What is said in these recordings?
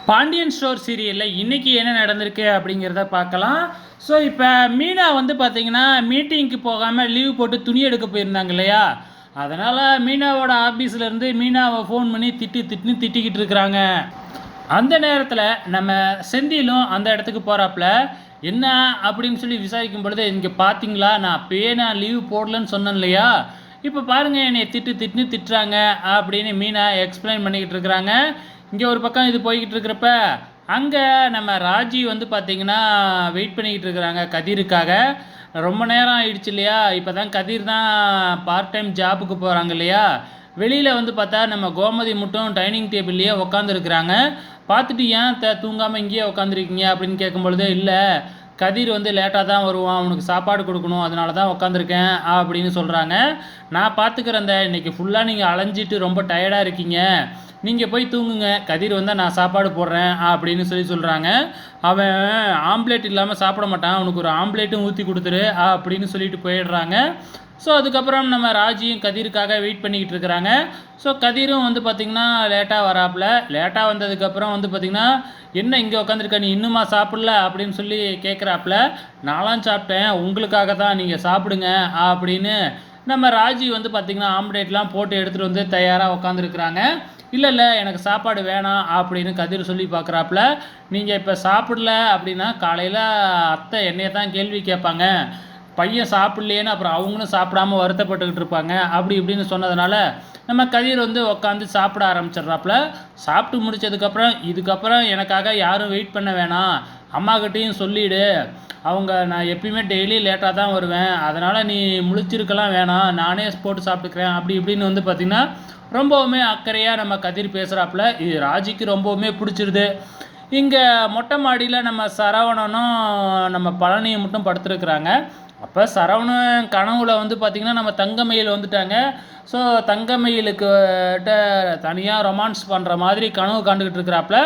Pandian store சீரியலில் இன்றைக்கி என்ன நடந்திருக்கு அப்படிங்கிறத பார்க்கலாம். ஸோ இப்போ மீனா வந்து பார்த்தீங்கன்னா மீட்டிங்க்கு போகாமல் லீவ் போட்டு துணி எடுக்க போயிருந்தாங்க இல்லையா? அதனால் மீனாவோட ஆஃபீஸ்லேருந்து மீனாவை ஃபோன் பண்ணி திட்டிக்கிட்டு இருக்கிறாங்க. அந்த நேரத்தில் நம்ம செந்திலும் அந்த இடத்துக்கு போகிறாப்புல, என்ன அப்படின்னு சொல்லி விசாரிக்கும் பொழுது, இங்கே பார்த்தீங்களா நான் அப்பயே லீவ் போடலன்னு சொன்னேன் இல்லையா? இப்போ பாருங்கள் என்னை திட்டுறாங்க அப்படின்னு மீனா எக்ஸ்பிளைன் பண்ணிக்கிட்டு இருக்கிறாங்க. இங்கே ஒரு பக்கம் இது போய்கிட்டு இருக்கிறப்ப அங்கே நம்ம ராஜி வந்து பார்த்திங்கன்னா வெயிட் பண்ணிக்கிட்டு இருக்கிறாங்க கதிருக்காக. ரொம்ப நேரம் ஆயிடுச்சு இல்லையா? இப்போ தான் கதிர் தான் பார்ட் டைம் ஜாபுக்கு போகிறாங்க இல்லையா? வெளியில் வந்து பார்த்தா நம்ம கோமதி மட்டும் டைனிங் டேபிள்லேயே உட்காந்துருக்குறாங்க. பார்த்துட்டு ஏன் தூங்காமல் இங்கேயே உட்காந்துருக்கீங்க அப்படின்னு கேட்கும்பொழுது, இல்லை கதிர் வந்து லேட்டாக தான் வருவான், அவனுக்கு சாப்பாடு கொடுக்கணும், அதனால தான் உட்காந்துருக்கேன் அப்படின்னு சொல்கிறாங்க. நான் பார்த்துக்கிறேன், இன்றைக்கி ஃபுல்லாக நீங்கள் அலைஞ்சிட்டு ரொம்ப டயர்டாக இருக்கீங்க, நீங்கள் போய் தூங்குங்க, கதிர் வந்தால் நான் சாப்பாடு போடுறேன் அப்படின்னு சொல்கிறாங்க. அவன் ஆம்லேட் இல்லாமல் சாப்பிட மாட்டான், அவனுக்கு ஒரு ஆம்லேட்டும் ஊற்றி கொடுத்துரு அப்படின்னு சொல்லிட்டு போயிடுறாங்க. ஸோ அதுக்கப்புறம் நம்ம ராஜியும் கதிருக்காக வெயிட் பண்ணிக்கிட்டு இருக்கிறாங்க. ஸோ கதிரும் வந்து பார்த்திங்கன்னா லேட்டாக வராப்புல. லேட்டாக வந்ததுக்கப்புறம் வந்து பார்த்திங்கன்னா, என்ன இங்கே உட்காந்துருக்க, நீ இன்னுமா சாப்பிடல அப்படின்னு சொல்லி கேட்குறாப்புல. நான்லாம் சாப்பிட்டேன், உங்களுக்காக தான், நீங்கள் சாப்பிடுங்க அப்படின்னு நம்ம ராஜி வந்து பார்த்திங்கன்னா ஆம்லேட்லாம் போட்டு எடுத்துகிட்டு வந்து தயாராக உட்காந்துருக்குறாங்க. இல்லை எனக்கு சாப்பாடு வேணாம் அப்படின்னு கதிர் சொல்லி பார்க்குறாப்புல. நீங்கள் இப்போ சாப்பிடல அப்படின்னா காலையில் அத்தை என்னையை தான் கேள்வி கேட்பாங்க, பையன் சாப்பிட்லேன்னு அப்புறம் அவங்களும் சாப்பிடாம வருத்தப்பட்டுக்கிட்டு இருப்பாங்க அப்படி இப்படின்னு சொன்னதுனால நம்ம கதிர் வந்து உட்காந்து சாப்பிட ஆரம்பிச்சிட்றாப்புல. சாப்பிட்டு முடித்ததுக்கப்புறம், இதுக்கப்புறம் எனக்காக யாரும் வெயிட் பண்ண வேணாம், அம்மாக்கிட்டேயும் சொல்லிவிடு, அவங்க நான் எப்பயுமே டெய்லி லேட்டாக தான் வருவேன், அதனால் நீ முழிச்சிருக்கலாம் வேணாம், நானே போட்டு சாப்பிட்டுக்கிறேன் அப்படி இப்படின்னு வந்து பார்த்திங்கன்னா ரொம்பவுமே அக்கறையாக நம்ம கதிர் பேசுகிறாப்புல. இது ராஜிக்கு ரொம்பவுமே பிடிச்சிருது. இங்கே மொட்டை மாடியில் நம்ம சரவணனும் நம்ம பழனியை மட்டும் படுத்துருக்குறாங்க. அப்போ சரவணன் கனவுல வந்து பார்த்திங்கன்னா நம்ம தங்கமயில் வந்துட்டாங்க. ஸோ தங்கமயிலுக்கிட்ட தனியாக ரொமான்ஸ் பண்ணுற மாதிரி கனவு காண்டுக்கிட்டு இருக்கிறாப்புல.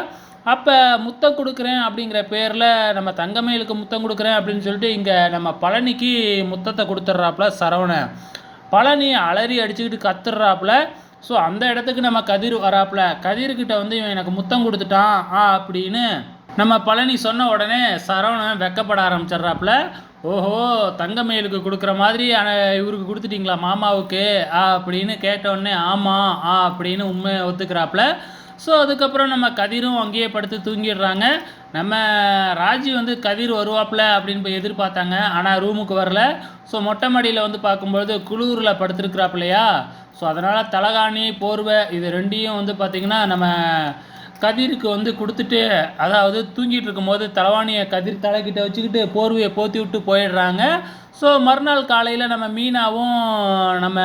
அப்போ முத்தம் கொடுக்குறேன் அப்படிங்கிற பேரில் நம்ம தங்கமயிலுக்கு முத்தம் கொடுக்குறேன் அப்படின்னு சொல்லிட்டு இங்கே நம்ம பழனிக்கு முத்தத்தை கொடுத்துட்றாப்புல சரவணன். பழனி அலறி அடிச்சுக்கிட்டு கத்துடுறாப்புல. ஸோ அந்த இடத்துக்கு நம்ம கதிர் வராப்புல. கதிர்கிட்ட வந்து இவன் எனக்கு முத்தம் கொடுத்துட்டான் அப்படின்னு நம்ம பழனி சொன்ன உடனே சரவணன் வெக்கப்பட ஆரம்பிச்சிட்றாப்புல. ஓஹோ, தங்கமயிலுக்கு கொடுக்குற மாதிரி இவருக்கு கொடுத்துட்டிங்களா மாமாவுக்கு அப்படின்னு கேட்டவுடனே ஆமாம் அப்படின்னு உண்மையை ஒத்துக்கிறாப்புல. ஸோ அதுக்கப்புறம் நம்ம கதிரும் அங்கேயே படுத்து தூங்கிடுறாங்க. நம்ம ராஜி வந்து கதிர் வருவாப்பில் அப்படின்னு போய் எதிர்பார்த்தாங்க, ஆனால் ரூமுக்கு வரல. ஸோ மொட்டை மாடியில் வந்து பார்க்கும்பொழுது குளூரில் படுத்துருக்குறாப்பில்லையா? ஸோ அதனால் தலகாணி போர்வை இது ரெண்டையும் வந்து பார்த்திங்கன்னா நம்ம கதிருக்கு வந்து கொடுத்துட்டு, அதாவது தூங்கிட்டு இருக்கும்போது தலைவாணியை கதிர் தலைக்கிட்ட வச்சுக்கிட்டு போர்வையை போற்றி விட்டு போயிடுறாங்க. ஸோ மறுநாள் காலையில் நம்ம மீனாவும் நம்ம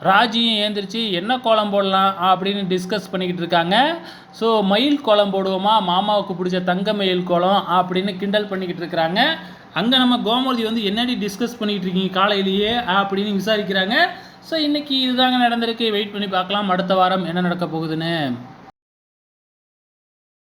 ராஜியும் ஏந்திரிச்சு என்ன கோலம் போடலாம் அப்படின்னு டிஸ்கஸ் பண்ணிக்கிட்டு இருக்காங்க. ஸோ மயில் கோலம் போடுவோமா, மாமாவுக்கு பிடிச்ச தங்க மயில் கோலம் அப்படின்னு கிண்டல் பண்ணிக்கிட்டு இருக்கிறாங்க. அங்கே நம்ம கோமதி வந்து என்னடி டிஸ்கஸ் பண்ணிக்கிட்டு இருக்கீங்க காலையிலேயே அப்படின்னு விசாரிக்கிறாங்க. ஸோ இன்றைக்கி இதுதாங்க நடந்திருக்கு. வெயிட் பண்ணி பார்க்கலாம் அடுத்த வாரம் என்ன நடக்க போகுதுன்னு.